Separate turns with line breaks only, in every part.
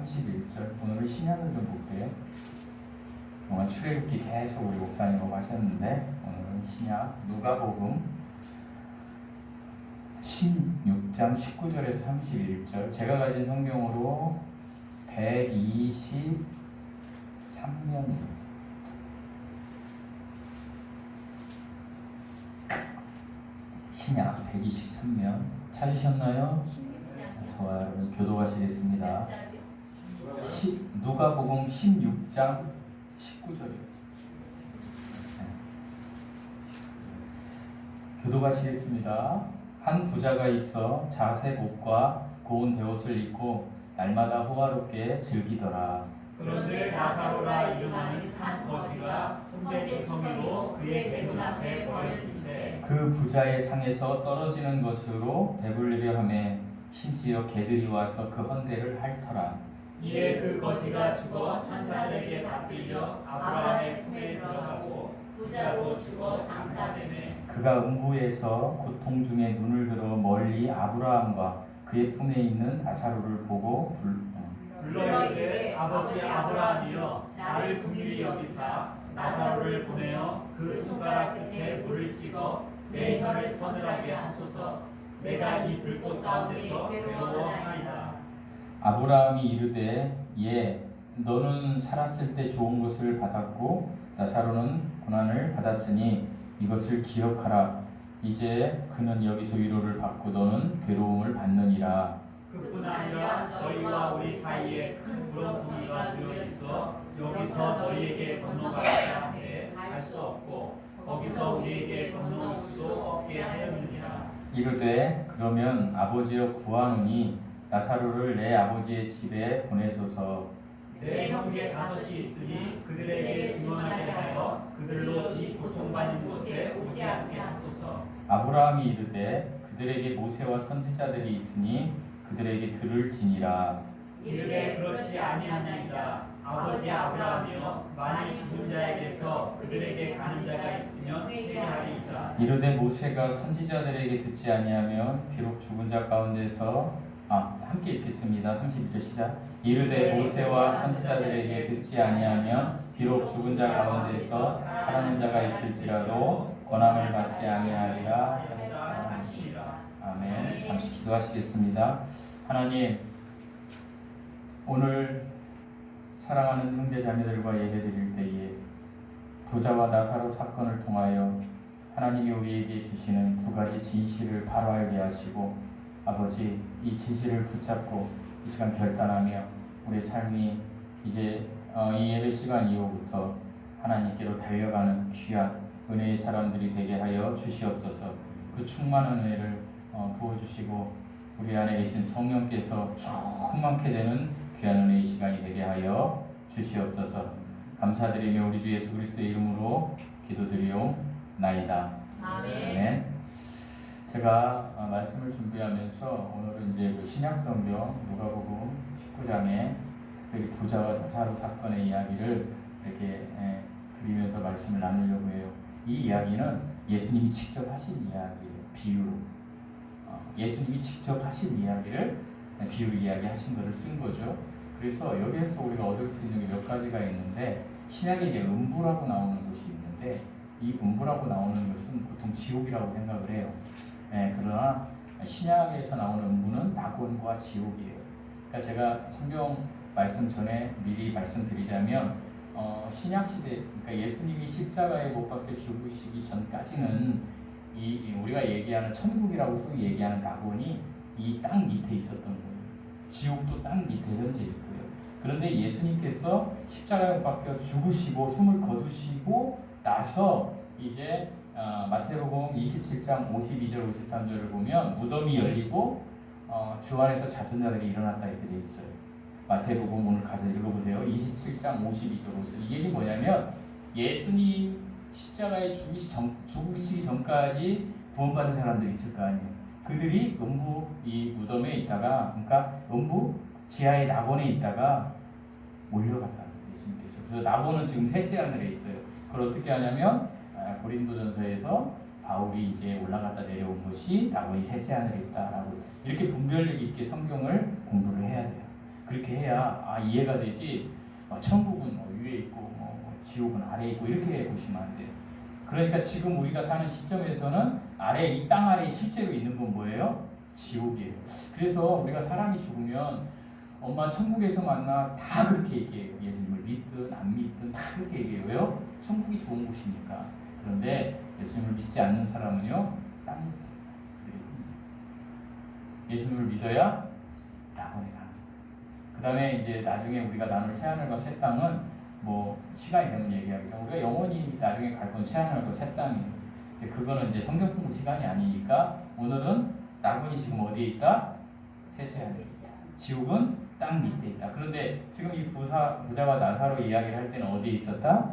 31절. 오늘은 신약을 좀 볼게요. 그동안 출애굽기 계속 우리 목사님하고 하셨는데 오늘은 신약 누가복음 16장 19절에서 31절. 제가 가진 성경으로 123면 신약 123면 찾으셨나요? 저와 여러분 교도하시겠습니다. 누가복음 16장 19절이요. 교도하시겠습니다. 한 부자가 있어 자색 옷과 고운 베옷을 입고 날마다 호화롭게 즐기더라.
그런데 나사로라 이름하는 한 거지가 혼된 성으로 그의 대문 앞에 버려진 채
그 부자의 상에서 떨어지는 것으로 배불리려 하매 심지어 개들이 와서 그 헌대를 핥더라.
이에 그 거지가 죽어 천사들에게 받들려 아브라함의 품에 들어가고 부자도 죽어 장사되매
그가 음부에서 고통 중에 눈을 들어 멀리 아브라함과 그의 품에 있는 나사로를 보고
불러 이르되 아버지 아브라함이여 나를 긍휼히 여기사 나사로를 보내어 그 손가락 끝에 물을 찍어 내 혀를 서늘하게 하소서. 내가 이 불꽃 가운데서 괴로워하나이다.
아브라함이 이르되 예 너는 살았을 때 좋은 것을 받았고 나사로는 고난을 받았으니 이것을 기억하라. 이제 그는 여기서 위로를 받고 너는 괴로움을 받느니라.
그뿐 아니라 너희와 우리 사이에 큰 무덤구리가 놓여 있어 여기서 너희에게 건너가야 하되 갈 수 없고 거기서 우리에게 건너올 수도 없게 하였느니라.
이르되 그러면 아버지여 구하노니 나사로를 내 아버지의 집에 보내소서.
내 형제 5이 있으니 그들에게 증언하게 하여 그들로 이 고통받는 곳에 오지 않게 하소서.
아브라함이 이르되 그들에게 모세와 선지자들이 있으니 그들에게 들을지니라.
이르되 그렇지 아니하나이다. 아버지 아브라함이여 만일 죽은 자에게서 그들에게 가는 자가 있으면 회개하리이다.
이르되 모세가 선지자들에게 듣지 아니하면 비록 죽은 자 가운데서 함께 읽겠습니다. 32절 시작. 이르되 모세와 선지자들에게 듣지 아니하면 비록 죽은 자 가운데서 살아난 자가 있을지라도 권함을 받지 아니하리라. 아멘. 잠시 기도하시겠습니다. 하나님, 오늘 사랑하는 형제 자매들과 예배드릴 때에 부자와 나사로 사건을 통하여 하나님이 우리에게 주시는 두 가지 진실을 바로 알게 하시고 아버지 이 진실을 붙잡고 이 시간 결단하며 우리 삶이 이제 이 예배 시간 이후부터 하나님께로 달려가는 귀한 은혜의 사람들이 되게 하여 주시옵소서. 그 충만한 은혜를 부어주시고 우리 안에 계신 성령께서 충만케 되는 귀한 은혜의 시간이 되게 하여 주시옵소서. 감사드리며 우리 주 예수 그리스도의 이름으로 기도드리옵나이다. 아멘. 제가 말씀을 준비하면서 오늘은 이제 신약 성경 누가복음 19장에 특별히 부자와 나사로 사건의 이야기를 이렇게 드리면서 말씀을 나누려고 해요. 이 이야기는 예수님이 직접 하신 이야기예요. 비유로. 예수님이 직접 하신 이야기를 비유로 이야기하신 것을 쓴 거죠. 그래서 여기에서 우리가 얻을 수 있는 게 몇 가지가 있는데 신약에 이제 음부라고 나오는 것이 있는데 이 음부라고 나오는 것은 보통 지옥이라고 생각을 해요. 그러나 신약에서 나오는 음부는 낙원과 지옥이에요. 그러니까 제가 성경 말씀 전에 미리 말씀드리자면 신약 시대, 그러니까 예수님이 십자가에 못 박혀 죽으시기 전까지는 이 우리가 얘기하는 천국이라고 소위 얘기하는 낙원이 이 땅 밑에 있었던 거예요. 지옥도 땅 밑에 현재 있고요. 그런데 예수님께서 십자가에 못 박혀 죽으시고 숨을 거두시고 나서 이제 마태복음 27장 52절 53절을 보면 무덤이 열리고 주 안에서 잦은 자들이 일어났다 이렇게 돼 있어요. 마태복음 오늘 가서 읽어보세요. 27장 52절 53절. 이 얘기 뭐냐면 예수님 십자가에 죽으시기 전까지 구원받은 사람들이 있을 거 아니에요. 그들이 음부 이 무덤에 있다가 그러니까 음부 지하의 낙원에 있다가 몰려갔다는 거예요. 예수님께서. 그래서 낙원은 지금 셋째 하늘에 있어요. 그걸 어떻게 하냐면 고린도전서에서 바울이 이제 올라갔다 내려온 것이 낙원이 셋째 하늘에 있다라고 이렇게 분별력 있게 성경을 공부를 해야 돼요. 그렇게 해야 이해가 되지. 천국은 위에 있고 지옥은 아래에 있고 이렇게 보시면 안 돼요. 그러니까 지금 우리가 사는 시점에서는 이 땅 아래에 실제로 있는 건 뭐예요? 지옥이에요. 그래서 우리가 사람이 죽으면 엄마 천국에서 만나 다 그렇게 얘기해요. 예수님을 믿든 안 믿든 다 그렇게 얘기해요. 왜요? 천국이 좋은 곳이니까. 그런데 예수님을 믿지 않는 사람은요, 땅 밑에 예수님을 믿어야 낙원에 가는. 그 다음에 이제 나중에 우리가 나눌 새하늘과 새 땅은 시간이 되면 얘기하겠죠. 우리가 영원히 나중에 갈 건 새하늘과 새 땅이에요. 근데 그거는 이제 성경 공부 시간이 아니니까 오늘은 낙원이 지금 어디에 있다? 셋째 하늘에 있다. 지옥은 땅 밑에 있다. 그런데 지금 이 부자와 나사로 이야기를 할 때는 어디에 있었다?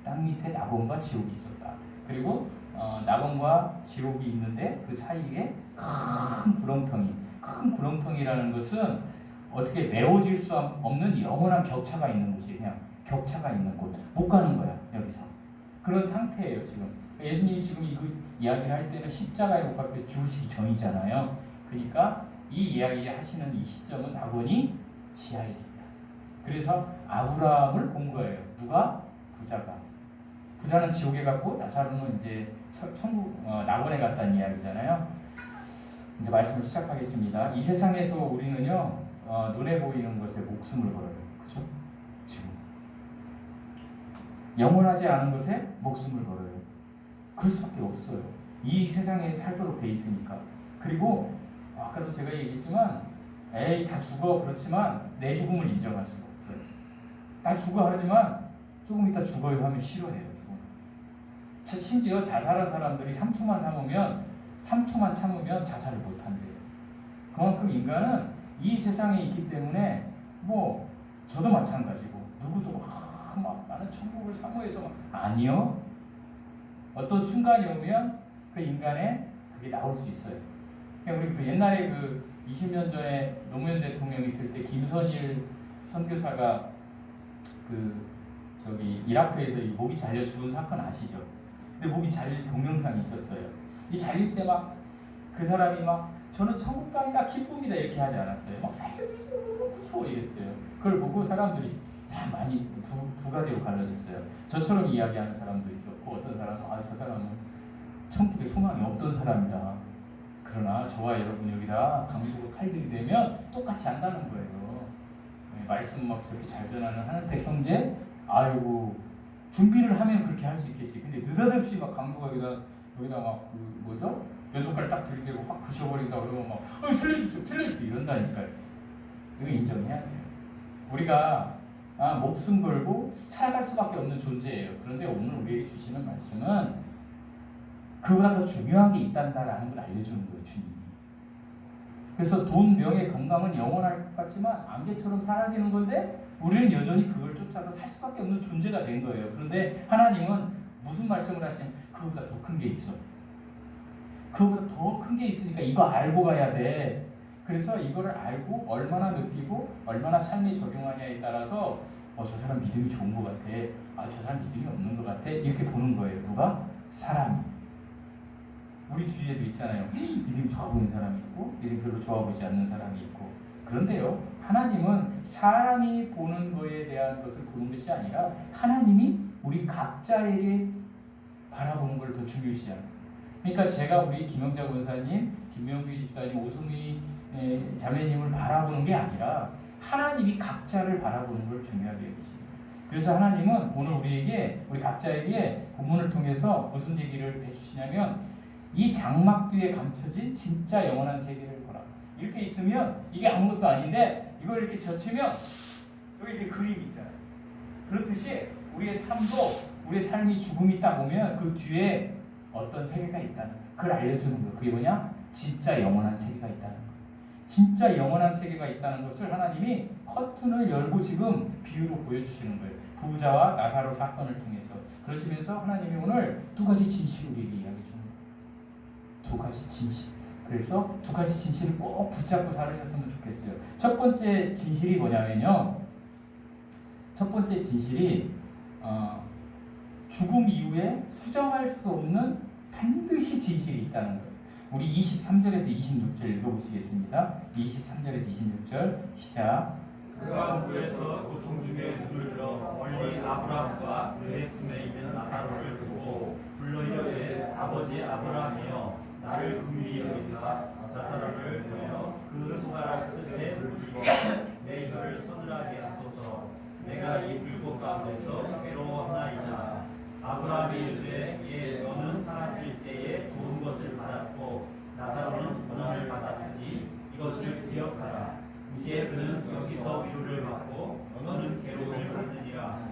땅 밑에 낙원과 지옥이 있었다. 그리고 낙원과 지옥이 있는데 그 사이에 큰 구렁텅이라는 것은 어떻게 메워질 수 없는 영원한 격차가 있는 곳이에요. 그냥 격차가 있는 곳. 못 가는 거야, 여기서. 그런 상태예요, 지금. 예수님이 지금 이 이야기를 할 때는 십자가에 못 박혀 죽으시기 전이잖아요. 그러니까 이 이야기 하시는 이 시점은 낙원이 지하에 있습니다. 그래서 아브라함을 본 거예요. 누가? 부자가. 부자는 지옥에 갔고 나사로는 이제 천국 낙원에 갔다는 이야기잖아요. 이제 말씀을 시작하겠습니다. 이 세상에서 우리는요 눈에 보이는 것에 목숨을 걸어요. 그죠? 지금 영원하지 않은 것에 목숨을 걸어요. 그럴 수밖에 없어요. 이 세상에 살도록 돼 있으니까. 그리고 아까도 제가 얘기했지만 다 죽어 그렇지만 내 죽음을 인정할 수가 없어요. 다 죽어 하지만 조금 이따 죽어요 하면 싫어해요. 심지어 자살한 사람들이 3초만 참으면 자살을 못한대요. 그만큼 인간은 이 세상에 있기 때문에 저도 마찬가지고 누구도 막 나는 천국을 사모해서 아니요. 어떤 순간이 오면 그 인간에 그게 나올 수 있어요. 우리 그 옛날에 20년 전에 노무현 대통령 있을 때 김선일 선교사가 이라크에서 이 목이 잘려 죽은 사건 아시죠? 근데 목이 잘릴 동영상이 있었어요. 이 잘릴 때 그 사람이 저는 천국 가기가 기쁩니다 이렇게 하지 않았어요. 살려주세요 무서워 이랬어요. 그걸 보고 사람들이 다 많이 두 가지로 갈라졌어요. 저처럼 이야기하는 사람도 있었고 어떤 사람은 저 사람은 천국에 소망이 없던 사람이다. 그러나 저와 여러분 여기다 강도가 칼들이 되면 똑같이 한다는 거예요. 말씀 저렇게 잘 전하는 하늘택 형제 아이고 준비를 하면 그렇게 할 수 있겠지. 근데 느닷없이 강도가 여기다 면도칼 딱 들이대고 확 그셔버린다 그러면 살려주세요 이런다니까요. 이거 인정해야 돼요. 우리가 목숨 걸고 살아갈 수밖에 없는 존재예요. 그런데 오늘 우리에게 주시는 말씀은 그보다 더 중요한 게 있단다라는 걸 알려주는 거예요, 주님이. 그래서 돈, 명예, 건강은 영원할 것 같지만 안개처럼 사라지는 건데 우리는 여전히 그걸 쫓아서 살 수밖에 없는 존재가 된 거예요. 그런데 하나님은 무슨 말씀을 하시냐면 그거보다 더 큰 게 있어. 그거보다 더 큰 게 있으니까 이거 알고 가야 돼. 그래서 이거를 알고 얼마나 느끼고 얼마나 삶에 적용하냐에 따라서 저 사람 믿음이 좋은 것 같아. 저 사람 믿음이 없는 것 같아. 이렇게 보는 거예요. 누가? 사람이. 우리 주위에도 있잖아요. 믿음이 좋아 보이는 사람이 있고 믿음이 별로 좋아 보이지 않는 사람이 있고. 그런데요. 하나님은 사람이 보는 거에 대한 것을 보는 것이 아니라 하나님이 우리 각자에게 바라보는 걸 더 중요시하는. 그러니까 제가 우리 김영자 권사님, 김명규 집사님, 오승희 자매님을 바라보는 게 아니라 하나님이 각자를 바라보는 걸 중요하게 여기십니다. 그래서 하나님은 오늘 우리 각자에게 본문을 통해서 무슨 얘기를 해주시냐면 이 장막 뒤에 감춰진 진짜 영원한 세계를 보라. 이렇게 있으면 이게 아무것도 아닌데 이걸 이렇게 젖히면 여기 이렇게 그림이 있잖아요. 그렇듯이 우리의 삶이 죽음이 딱 오면 그 뒤에 어떤 세계가 있다는 거예요. 그걸 알려주는 거예요. 그게 뭐냐? 진짜 영원한 세계가 있다는 거예요. 진짜 영원한 세계가 있다는 것을 하나님이 커튼을 열고 지금 비유로 보여주시는 거예요. 부자와 나사로 사건을 통해서. 그러시면서 하나님이 오늘 두 가지 진실을 우리에게 이야기해 주는 거예요. 두 가지 진실. 그래서 두 가지 진실을 꼭 붙잡고 살으셨으면 좋겠어요. 첫 번째 진실이 뭐냐면요. 첫 번째 진실이 죽음 이후에 수정할 수 없는 반드시 진실이 있다는 거예요. 우리 23절에서 26절 읽어보시겠습니다. 23절에서 26절 시작.
그가 음부에서 고통 중에 눈을 들어 멀리 아브라함과 그의 품에 있는 나사로를 보고 불러 이르되 아버지 아브라함이여 나를 긍휼히 여기사 나사로를 보내어 그 손가락 끝에 물을 집어 내 혀를 서늘하게 하소서. 내가 이 불꽃 가운데서 괴로워하나이다. 아브라함이 이르되 예 너는 살았을 때에 좋은 것을 받았고 나사로는 고난을 받았으니 이것을 기억하라. 이제 그는 여기서 위로를 받고 너는 괴로움을 받으리라.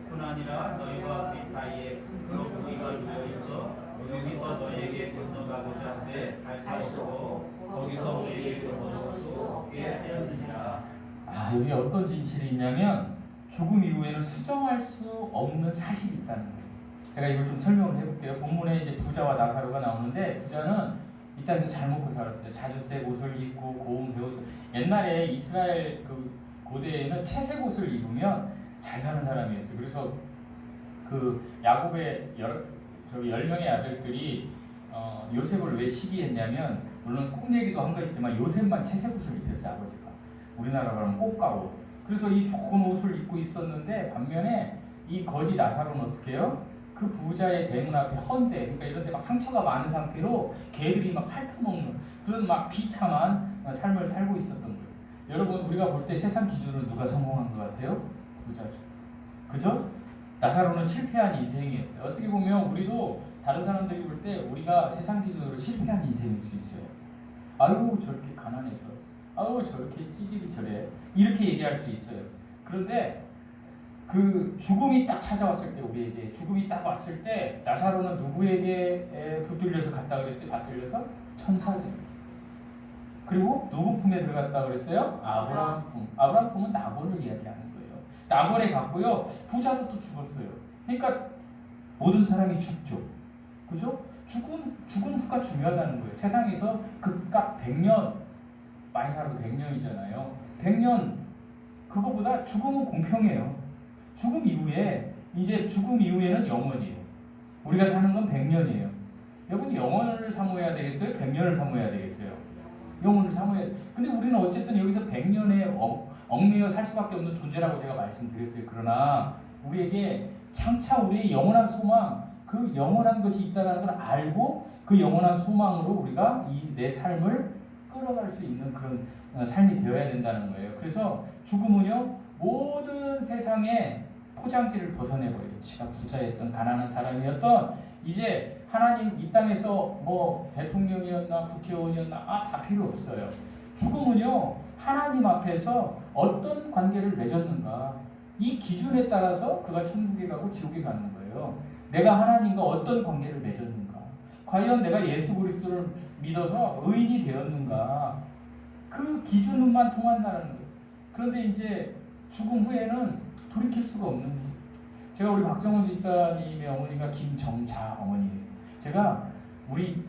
뿐 아니라 너희와 우리 사이에 큰 거북이가 누워 있어 여기서 너희에게 건너가고자 하되 갈 수 없고 거기서 우리에게 건너올 수 없게 하였느니라.
여기 어떤 진실이 있냐면 죽음 이후에는 수정할 수 없는 사실이 있다는 거예요. 제가 이걸 좀 설명을 해볼게요. 본문에 이제 부자와 나사로가 나오는데 부자는 이 땅에서 잘 먹고 살았어요. 자주색 옷을 입고 고운 배옷을. 옛날에 이스라엘 그 고대에는 채색 옷을 입으면 잘 사는 사람이었어요. 그래서 그 야곱의 10명의 아들들이 요셉을 왜 시기했냐면 물론 꿈얘기도 한 거 있지만 요셉만 채색 옷을 입혔어요. 아버지가. 우리나라로 하면 꽃가옷. 그래서 이 좋은 옷을 입고 있었는데 반면에 이 거지 나사로는 어떻게 해요? 그 부자의 대문 앞에 헌데, 그러니까 이런 데 막 상처가 많은 상태로 개들이 막 핥아먹는 그런 막 비참한 삶을 살고 있었던 거예요. 여러분 우리가 볼 때 세상 기준으로 누가 성공한 것 같아요? 부자죠. 그죠? 나사로는 실패한 인생이었어요. 어떻게 보면 우리도 다른 사람들이 볼 때 우리가 세상 기준으로 실패한 인생일 수 있어요. 아유 저렇게 가난해서, 아유 저렇게 찌질이 저래, 이렇게 얘기할 수 있어요. 그런데 그 죽음이 딱 찾아왔을 때, 우리에게 죽음이 딱 왔을 때 나사로는 누구에게 붙들려서 갔다 그랬어요? 받들려서 천사들에게. 그리고 누구 품에 들어갔다 그랬어요? 아브라함 품. 아브라함 품은 나곤을 이야기하는 거예요. 나곤에 갔고요. 부자도 또 죽었어요. 그러니까 모든 사람이 죽죠. 그죠? 죽은 후가 중요하다는 거예요. 세상에서 극각 100년, 많이 살아도 100년이잖아요. 100년, 그거보다 죽음은 공평해요. 죽음 이후에는 영원이에요. 우리가 사는 건 100년이에요. 여러분 영원을 사모해야 되겠어요? 100년을 사모해야 되겠어요? 영혼을 사모해야 돼. 근데 우리는 어쨌든 여기서 100년에 얽매여 살 수밖에 없는 존재라고 제가 말씀드렸어요. 그러나 우리에게 장차 우리의 영원한 소망, 그 영원한 것이 있다는 걸 알고 그 영원한 소망으로 우리가 이 내 삶을 끌어갈 수 있는 그런 삶이 되어야 된다는 거예요. 그래서 죽음은요, 모든 세상의 포장지를 벗어내버려요. 지가 부자였던 가난한 사람이었던, 이제 하나님 이 땅에서 뭐 대통령이었나 국회의원이었나 다 필요 없어요. 죽음은요, 하나님 앞에서 어떤 관계를 맺었는가, 이 기준에 따라서 그가 천국에 가고 지옥에 가는 거예요. 내가 하나님과 어떤 관계를 맺었는가, 과연 내가 예수 그리스도를 믿어서 의인이 되었는가, 그 기준만 통한다는 거예요. 그런데 이제 죽음 후에는 돌이킬 수가 없는 거예요. 제가 우리 박정원 집사님의 어머니가 김정자 어머니예요. 제가 우리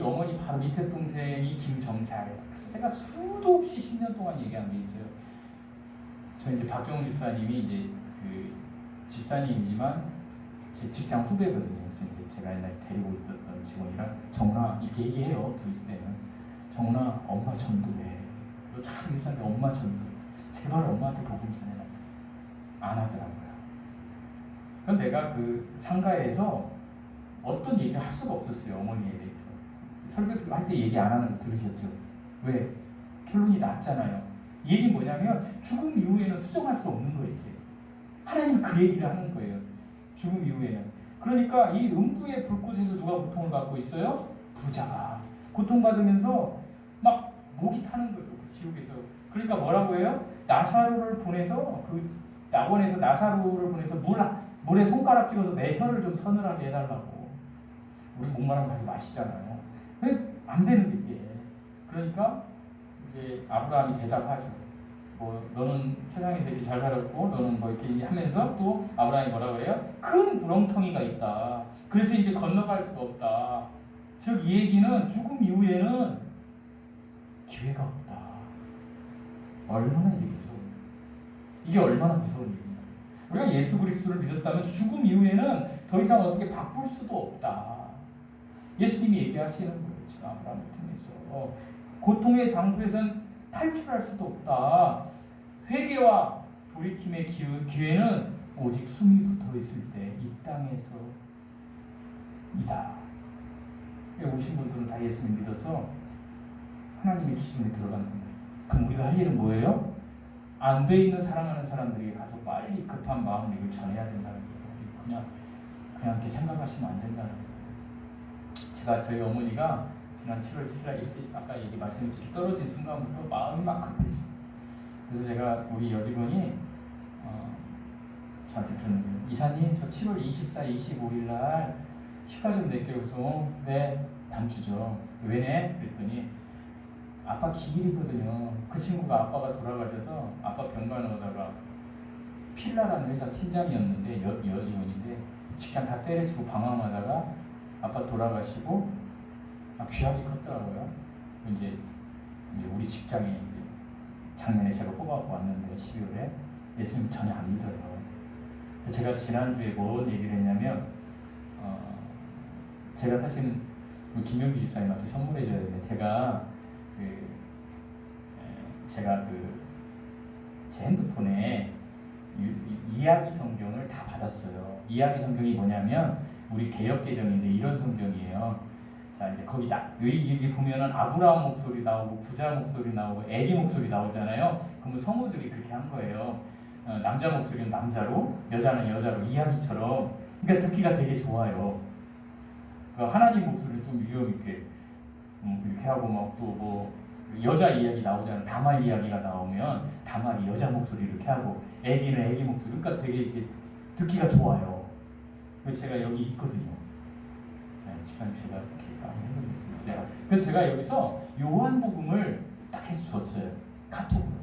어머니 바로 밑에 동생이 김정자예요. 그래서 제가 수도 없이 10년 동안 얘기한 게 있어요. 저 이제 박정원 집사님이 이제 그 집사님이지만 제 직장 후배거든요. 그래서 이제 제가 옛날에 데리고 있었던 직원이랑, 정훈아 이렇게 얘기해요. 둘 있을 때는, 정훈아 엄마 전도해. 너 잘 유지한데 엄마 전도해. 제발 엄마한테 복음 전해라. 안 하더라고요. 그럼 내가 그 상가에서 어떤 얘기를 할 수가 없었어요. 어머니에 대해서. 설교 할 때 얘기 안 하는 거 들으셨죠? 왜? 결론이 났잖아요. 얘기 뭐냐면 죽음 이후에는 수정할 수 없는 거였지. 하나님은 그 얘기를 하는 거예요. 죽음 이후에는. 그러니까 이 음부의 불꽃에서 누가 고통을 받고 있어요? 부자가 고통받으면서 막 목이 타는 거죠. 그 지옥에서. 그러니까 뭐라고 해요? 나사로를 보내서, 그 낙원에서 나사로를 보내서 물에 손가락 찍어서 내 혀를 좀 서늘하게 해달라고. 우리 목마르면 가서 마시잖아요. 안 되는 게 이게. 그러니까 이제 아브라함이 대답하죠. 뭐 너는 세상에서 이렇게 잘 살았고 너는 뭐 이렇게 하면서 또 아브라함이 뭐라 그래요? 큰 구렁텅이가 있다. 그래서 이제 건너갈 수가 없다. 즉 이 얘기는 죽음 이후에는 기회가 없다. 얼마나 이게 무서워요. 이게 얼마나 무서운 얘기냐. 우리가 예수 그리스도를 믿었다면 죽음 이후에는 더 이상 어떻게 바꿀 수도 없다. 예수님이 얘기하시는 거예요. 지금 아브라함을 통해서. 고통의 장소에선 탈출할 수도 없다. 회개와 돌이킴의 기회는 오직 숨이 붙어있을 때 이 땅에서 이다. 오신 분들은 다 예수님 믿어서 하나님의 기준에 들어간 분들. 그럼 우리가 할 일은 뭐예요? 안 돼 있는 사랑하는 사람들에게 가서 빨리 급한 마음으로 이걸 전해야 된다는 거예요. 그냥 이렇게 생각하시면 안 된다는 거예요. 제가 저희 어머니가 지난 7월 7일 이렇게 아까 말씀이 이렇게 떨어진 순간부터 마음이 막 급해져. 그래서 제가 우리 여직원이 저한테 그러는 거예요. 이사님, 저 7월 24, 25일 날 식가 좀 낼게요. 그래서 네, 다음 주죠. 왜네? 그랬더니 아빠 기일이거든요. 그 친구가 아빠가 돌아가셔서 아빠 병간호 오다가 필라라는 회사 팀장이었는데 여직원인데 직장 다 때려치고 방황하다가 아빠 돌아가시고 귀하게 컸더라고요. 이제 우리 직장에 이제 작년에 제가 뽑아갖고 왔는데 12월에 예수님 전혀 안 믿어요. 제가 지난주에 뭔 얘기를 했냐면 제가 사실은 김영기 집사님한테 선물해줘야 되는데 제가 제 핸드폰에 이야기 성경을 다 받았어요. 이야기 성경이 뭐냐면 우리 개역 개정인데 이런 성경이에요. 자, 이제 거기다 여기 보면은 아브라함 목소리 나오고 부자 목소리 나오고 애기 목소리 나오잖아요. 그러면 성우들이 그렇게 한 거예요. 남자 목소리는 남자로, 여자는 여자로 이야기처럼. 그러니까 듣기가 되게 좋아요. 하나님 목소리는 좀 위험 있게 이렇게 하고 막 또 뭐 여자 이야기 나오잖아요. 다말 이야기가 나오면 다말이 여자 목소리 이렇게 하고 애기는 애기 목소리. 그러니까 되게 이렇게 듣기가 좋아요. 그래서 제가 여기 있거든요. 네, 집사님 제가 이렇게 딱 해보겠습니다. 그래서 제가 여기서 요한복음을 딱 해서 줬어요. 카톡으로.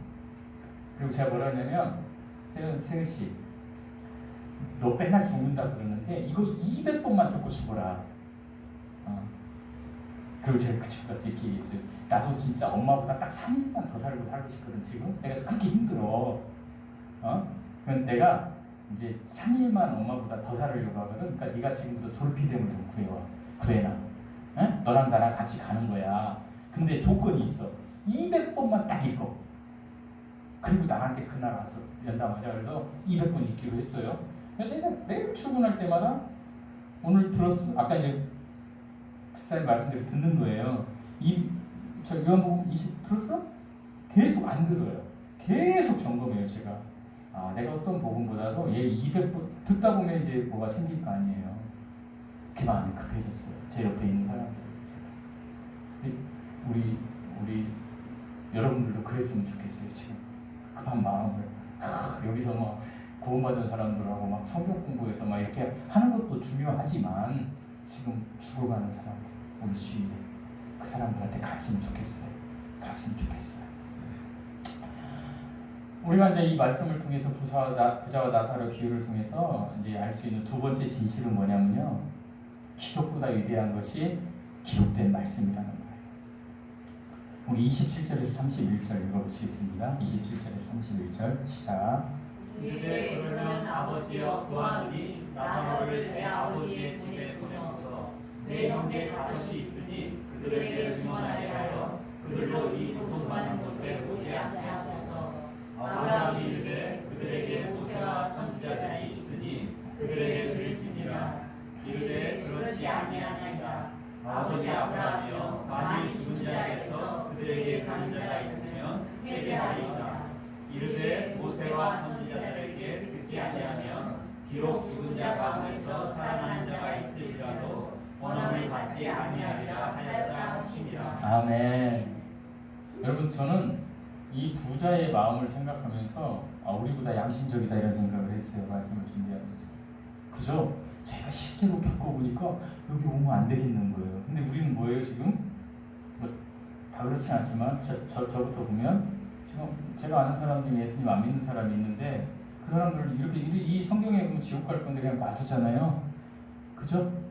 그리고 제가 뭐라 했냐면 세은 씨, 너 맨날 죽는다 그러는데 이거 200번만 듣고 죽어라. 그리고 제가 그 친구한테 이렇게 얘기했어요. 나도 진짜 엄마보다 딱 3일만 더 살고 싶거든 지금. 내가 그렇게 힘들어. 그럼 내가 이제 3일만 엄마보다 더 살려고 하거든. 그러니까 네가 지금부터 졸피뎀을 좀 구해놔. 너랑 나랑 같이 가는 거야. 근데 조건이 있어. 200번만 딱 읽어. 그리고 나한테 그날 와서 연담하자. 그래서 200번 읽기로 했어요. 그래서 제가 매일 출근할 때마다 오늘 들었어. 아까 이제 집사님 말씀대로 듣는 거예요. 저 요한복음 20 들었어? 계속 안 들어요. 계속 점검해요. 제가. 내가 어떤 복음보다도 얘 200번 듣다 보면 이제 뭐가 생길 거 아니에요. 그 마음이 급해졌어요. 제 옆에 있는 사람들에게 제가. 우리 여러분들도 그랬으면 좋겠어요. 지금 급한 마음을 여기서 막 구원받은 사람들하고 막 성경 공부해서 막 이렇게 하는 것도 중요하지만 지금 죽어가는 사람들 우리 주위에 그 사람들한테 갔으면 좋겠어요. 우리가 이제 이 말씀을 통해서 부자와 나사로 비유를 통해서 이제 알 수 있는 두 번째 진실은 뭐냐면요, 기적보다 위대한 것이 기록된 말씀이라는 거예요. 우리 27절에서 31절 읽어보시겠습니다. 27절에서 31절 시작.
이르되 그러면 아버지여 구하노니 나사로를 내 아버지의 집에 보내소서. 내 형제 5이 있으니 그들에게 증언하게 하여 그들로 이 고통받는 곳에 오지 않게 하소서. 아브라함이 이르되 그들에게 모세와 선지자들이 있으니 그들에게 들을지니라. 이르되 그렇지 아니하나이다. 아버지 아브라함이여, 만일 죽은 자에서 그들에게 가는 자가 있으면 회개하리이다. 이르되 모세와 선지자들에게 듣지 아니하면 비록 죽은 자 가운데서 살아난 자가 있을지라도 원함을 받지 아니하리라 하였다 하시니라.
아멘. 여러분, 저는 이 부자의 마음을 생각하면서 우리보다 양심적이다 이런 생각을 했어요. 말씀을 준비하면서. 그죠? 제가 실제로 겪어보니까 여기 오면 안 되겠는 거예요. 근데 우리는 뭐예요 지금? 다 그렇진 않지만 저부터 보면 지금 제가 아는 사람 중에 예수님 안 믿는 사람이 있는데 그 사람들 이렇게 이 성경에 보면 지옥 갈 건데 그냥 놔두잖아요. 그죠?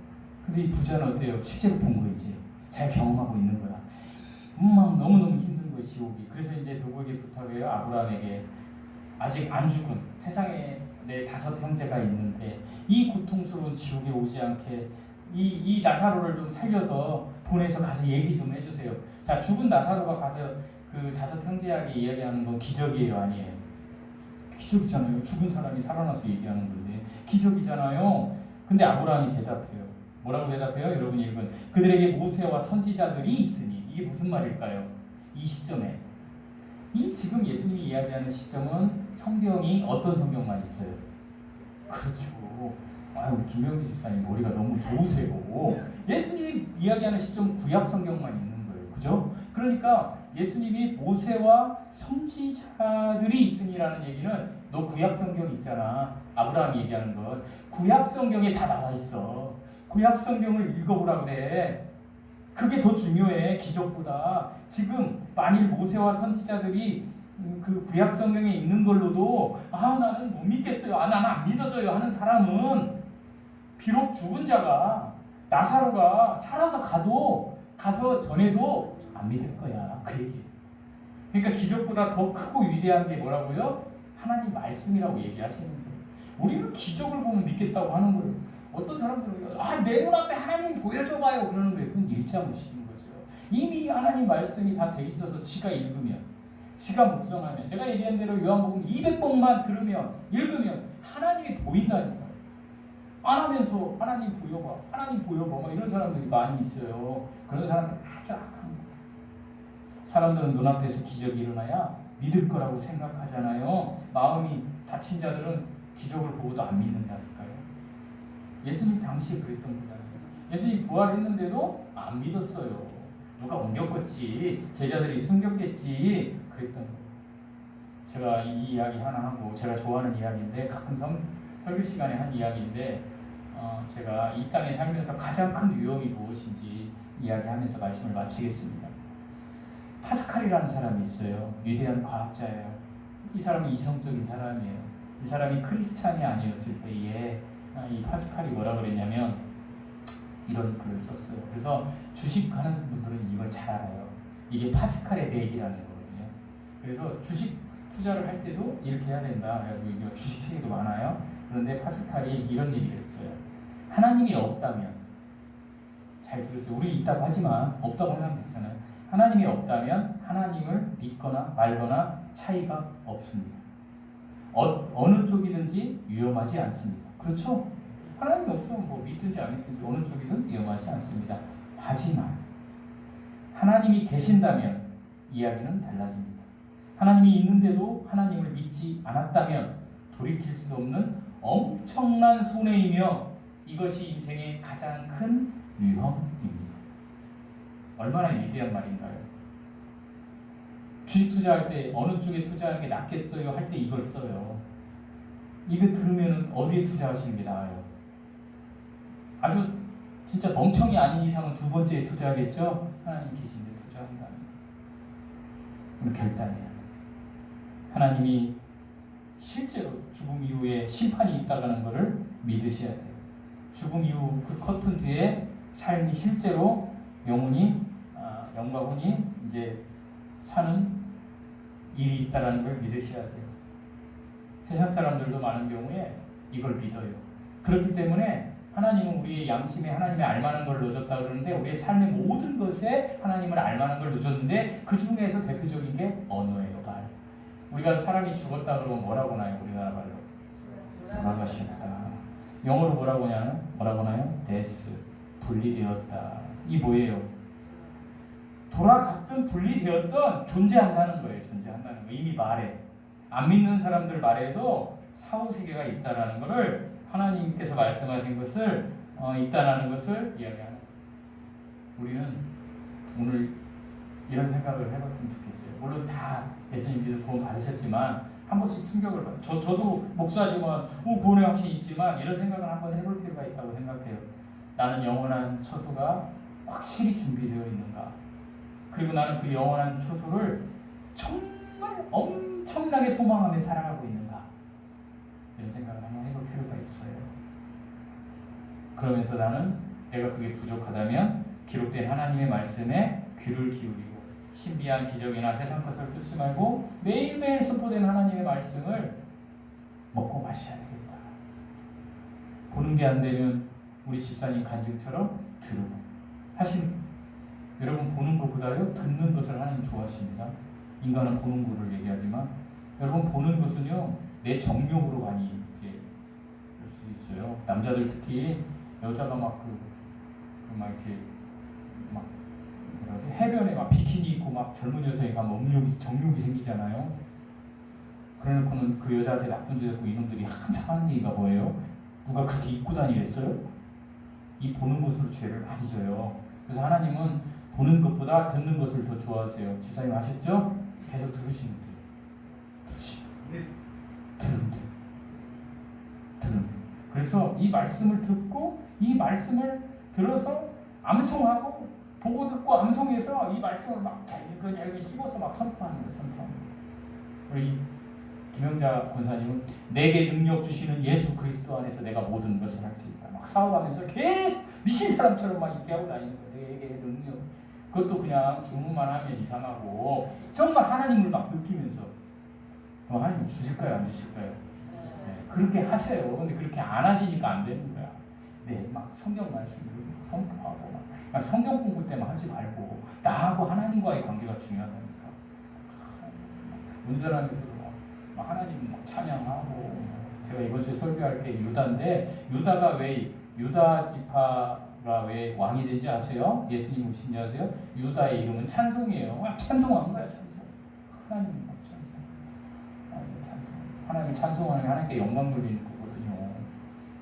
근데 이 부자는 어때요? 실제로 본 거이지. 자기가 경험하고 있는 거야. 막 너무너무 힘든 거예요 지옥이. 그래서 이제 누구에게 부탁해요? 아브라함에게. 아직 안 죽은 세상에 내 5 형제가 있는데 이 고통스러운 지옥에 오지 않게 이 나사로를 좀 살려서 보내서 가서 얘기 좀 해주세요. 자, 죽은 나사로가 가서 그 5 형제에게 이야기하는 건 기적이에요, 아니에요? 기적이잖아요. 죽은 사람이 살아나서 얘기하는 건데 기적이잖아요. 근데 아브라함이 대답해요. 뭐라고 대답해요? 여러분이 읽은 그들에게 모세와 선지자들이 있으니 이게 무슨 말일까요? 이 시점에 이 지금 예수님이 이야기하는 시점은 성경이 어떤 성경만 있어요? 그렇죠. 우리 김명기 집사님 머리가 너무 좋으세요. 예수님이 이야기하는 시점 구약 성경만 있는 거예요. 그죠? 그러니까 예수님이 모세와 선지자들이 있으니라는 얘기는 너 구약 성경 있잖아. 아브라함이 얘기하는 건 구약 성경에 다 나와 있어. 구약 성경을 읽어보라 그래. 그게 더 중요해. 기적보다. 지금 만일 모세와 선지자들이 그 구약 성경에 있는 걸로도 나는 못 믿겠어요. 나는 안 믿어져요 하는 사람은 비록 죽은 자가 나사로가 살아서 가서 전해도 안 믿을 거야. 그 얘기예요. 그러니까 기적보다 더 크고 위대한 게 뭐라고요? 하나님 말씀이라고 얘기하시는 거예요. 우리는 기적을 보면 믿겠다고 하는 거예요. 어떤 사람들은 내 눈앞에 하나님 보여줘봐요 그러는 거예요. 그건 일자무시인 거죠. 이미 하나님 말씀이 다 돼 있어서 지가 읽으면, 지가 묵상하면, 제가 얘기한 대로 요한복음 200번만 들으면, 읽으면 하나님이 보인다니까. 안 하면서 하나님 보여봐 막 이런 사람들이 많이 있어요. 그런 사람들은 아주 악한 거예요. 사람들은 눈앞에서 기적이 일어나야 믿을 거라고 생각하잖아요. 마음이 다친 자들은 기적을 보고도 안 믿는다니까요. 예수님 당시에 그랬던 거잖아요. 예수님 부활했는데도 안 믿었어요. 누가 옮겼겠지, 제자들이 숨겼겠지 그랬던 거예요. 제가 이 이야기 하나 하고, 제가 좋아하는 이야기인데 가끔 설교 시간에 한 이야기인데 제가 이 땅에 살면서 가장 큰 위험이 무엇인지 이야기하면서 말씀을 마치겠습니다. 파스칼이라는 사람이 있어요. 위대한 과학자예요. 이 사람은 이성적인 사람이에요. 이 사람이 크리스찬이 아니었을 때에 이 파스칼이 뭐라 그랬냐면 이런 글을 썼어요. 그래서 주식하는 분들은 이걸 잘 알아요. 이게 파스칼의 내기라는 거거든요. 그래서 주식 투자를 할 때도 이렇게 해야 된다. 그래가지고 이거 주식책에도 많아요. 그런데 파스칼이 이런 얘기를 했어요. 하나님이 없다면, 잘 들으세요. 우리 있다고 하지만 없다고 하면 괜찮아요. 하나님이 없다면 하나님을 믿거나 말거나 차이가 없습니다. 어느 쪽이든지 위험하지 않습니다. 그렇죠? 하나님이 없으면 뭐 믿든지 안 믿든지 어느 쪽이든 위험하지 않습니다. 하지만 하나님이 계신다면 이야기는 달라집니다. 하나님이 있는데도 하나님을 믿지 않았다면 돌이킬 수 없는 엄청난 손해이며 이것이 인생의 가장 큰 위험입니다. 얼마나 위대한 말인가요? 주식 투자할 때 어느 쪽에 투자하는 게 낫겠어요 할 때 이걸 써요. 이거 들으면 어디에 투자하시는 게 나아요? 아주 진짜 멍청이 아닌 이상은 두 번째에 투자하겠죠? 하나님 계신데 투자한다는 거. 결단해야 돼. 하나님이 실제로 죽음 이후에 심판이 있다는 것을 믿으셔야 돼요. 죽음 이후 그 커튼 뒤에 삶이 실제로 영혼이 영과 혼이 이제 사는 일이 있다는 걸 믿으셔야 돼요. 세상 사람들도 많은 경우에 이걸 믿어요. 그렇기 때문에 하나님은 우리의 양심에 하나님의 알만한 걸 넣어줬다 그러는데 우리의 삶의 모든 것에 하나님을 알만한 걸 넣어줬는데 그 중에서 대표적인 게 언어예요. 말. 우리가 사람이 죽었다 그러면 뭐라고 나요? 우리나라 말로 돌아가셨다. 영어로 뭐라고 하나요? death, 분리되었다. 이 뭐예요? 돌아갔든 분리되었든 존재한다는 거예요. 존재한다는 거. 이미 말해. 안 믿는 사람들 말에도 사후세계가 있다라는 것을 하나님께서 말씀하신 것을 있다라는 것을 이야기하는 거예요. 우리는 오늘 이런 생각을 해봤으면 좋겠어요. 물론 다 예수님 믿어서 구원 받으셨지만 한 번씩 충격을 받아요. 저도 목사지만 구원의 확신이 있지만 이런 생각을 한번 해볼 필요가 있다고 생각해요. 나는 영원한 처소가 확실히 준비되어 있는가? 그리고 나는 그 영원한 처소를 정말 엄청나게 소망하며 살아가고 있는가? 이런 생각을 한번 해볼 필요가 있어요. 그러면서 나는 내가 그게 부족하다면 기록된 하나님의 말씀에 귀를 기울이고 신비한 기적이나 세상 것을 듣지 말고 매일매일 선포된 하나님의 말씀을 먹고 마셔야 되겠다. 보는 게 안 되면 우리 집사님 간증처럼 들으고 여러분 보는 것보다요 듣는 것을 하나님 좋아하십니다. 인간은 보는 거를 얘기하지만 여러분 보는 것은요 내 정욕으로 많이 이렇게 할 수 있어요. 남자들 특히 여자가 막 이렇게 막 뭐라지 해변에 막 비키니 입고 막 젊은 여성이 가면 정욕이 생기잖아요. 그래놓고는 그 여자한테 나쁜 짓 했고 이놈들이 항상 하는 얘기가 뭐예요? 누가 그렇게 입고 다니랬어요? 이 보는 것으로 죄를 많이 져요. 그래서 하나님은 보는 것보다 듣는 것을 더 좋아하세요. 지사님 아셨죠? 계속 들으시면 돼요. 들으면 돼요. 그래서 이 말씀을 듣고 이 말씀을 들어서 암송하고 보고 듣고 암송해서 이 말씀을 막 잘게 씹어서 막 선포하는 거예요. 선포하는 거예요. 우리 김영자 권사님은 내게 능력 주시는 예수 그리스도 안에서 내가 모든 것을 할 수 있다. 막 사업하면서 계속 미친 사람처럼 막 이렇게 하고 다니는 거예요. 내게 능력. 그것도 그냥 주문만 하면 이상하고 정말 하나님을 막 느끼면서 그럼 하나님 주실까요? 안 주실까요? 네, 그렇게 하셔요. 근데 그렇게 안 하시니까 안 되는 거야. 네, 막 성경 말씀을 선포하고 막 성경 공부 때만 하지 말고 나하고 하나님과의 관계가 중요하다니까. 운전하면서도 막 하나님 막 찬양하고 제가 이번 주에 설교할 게 유다인데 유다 지파가 왜 왕이 되지 아세요? 예수님 오신 지 아세요? 유다의 이름은 찬송이에요. 찬송하는 거야 찬송. 하나님 막 찬송. 하나님을 찬송하는 게 하나님께 영광 돌리는 거거든요.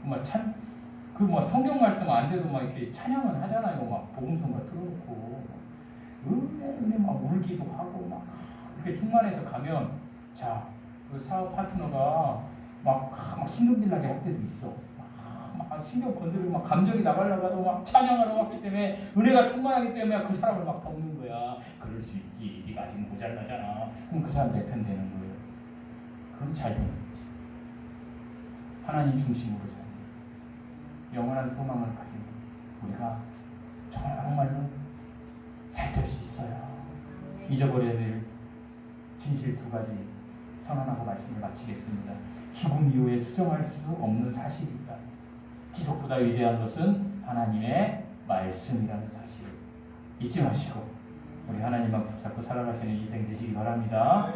막 성경 말씀 안 돼도 막 이렇게 찬양은 하잖아요. 막 복음성가 틀어놓고 은혜 막 울기도 하고 막 그렇게 충만해서 가면 자 그 사업 파트너가 막 신경질나게 할 때도 있어. 막 신경 건드리고 막 감정이 나가려고 하도 막 찬양하러 왔기 때문에 은혜가 충만하기 때문에 그 사람을 막 덮는 거야. 그럴 수 있지. 네가 아직 모자라잖아. 그럼 그 사람 내 편 되는 거예요. 그럼 잘 되는 거지. 하나님 중심으로 사는 영원한 소망을 가진 우리가 정말로 잘 될 수 있어요. 잊어버려야 될 진실 2가지 선언하고 말씀을 마치겠습니다. 죽음 이후에 수정할 수 없는 사실이 있다. 기적보다 위대한 것은 하나님의 말씀이라는 사실 잊지 마시고 우리 하나님만 붙잡고 살아가시는 인생 되시기 바랍니다.